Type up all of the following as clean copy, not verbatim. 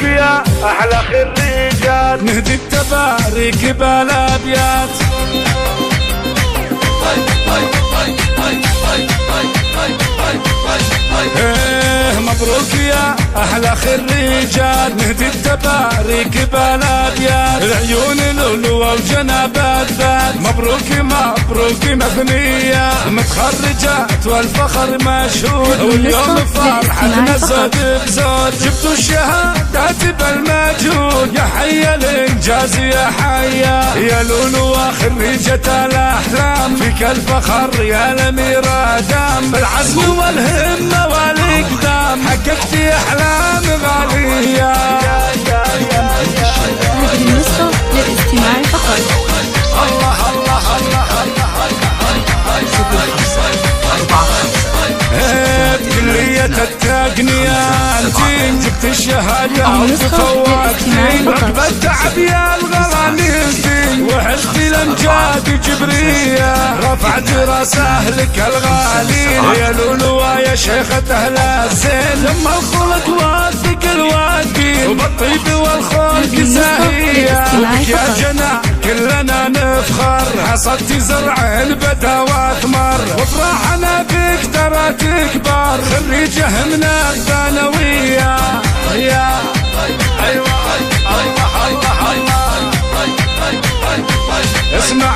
مبروك يا أحلى خريجات، نهدي التبارك بالأبيات. مبروك يا أحلى خريجات، نهدي التبارك بالأبيات. العيون لؤلؤة وجنابات ذات، مبروك مبروك مثنية، متخرجات والفخر مشهود، واليوم فرحتنا زود بزود. جبتوا الشهادات بالمجهود، يا حي الإنجاز يا حيا يا لؤلؤة خريجة الأحلام. فيك الفخر يا الأميرة دام، بالعزم والهمة والإقدام حققتي أحلام غالية. هذه النسخة للاستماع فقط. الله الله الله كلية التقنية انتين، جبت الشهادة وتفوقتين، ركب التعب يا الغرانيتين، وحشتي الامجاد جبرية، رفعت راس اهلك الغالين. يا لؤلؤة يا شيخة اهل الزين، لما الخلق واثق الوادين، وبالطيب والخلق زاهية. يا جنى كلنا نفخر، حصدتي زرع البدا واثمر، وفرحنا بك ترى تكبر، خريجة من الثانوية. يا ايوه الله الله الله.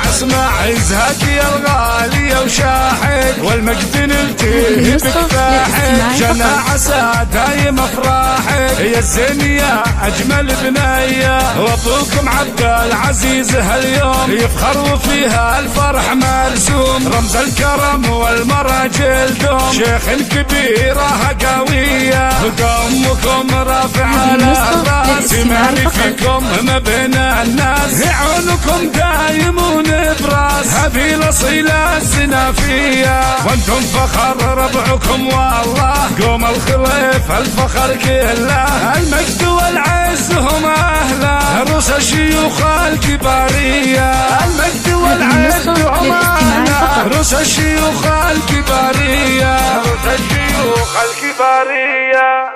اسمع عزهك يا الغالية وشاحك، والمجد نلتهي بك فاحك، جناح عسى دايم افراحك، يا الزين يا اجمل بنية. وابوكم عبد العزيز هاليوم يفخر، وفيها الفرح مرسوم، رمز الكرم والمرى جلدهم، شيخ كبيرة قوية، قومكم رافع على الراس، مالي فيكم ما بين الناس، عيونكم دايمون براس، هذه الأصيلة السنافية، وانتم فخر ربعكم والله، قوم الخليف الفخر كله، المجد والعز هم أهله، رؤوس الشيوخ الكبارية، المجد والعز هم أهله، رؤوس الشيوخ الكبارية، رؤوس الشيوخ الكبارية.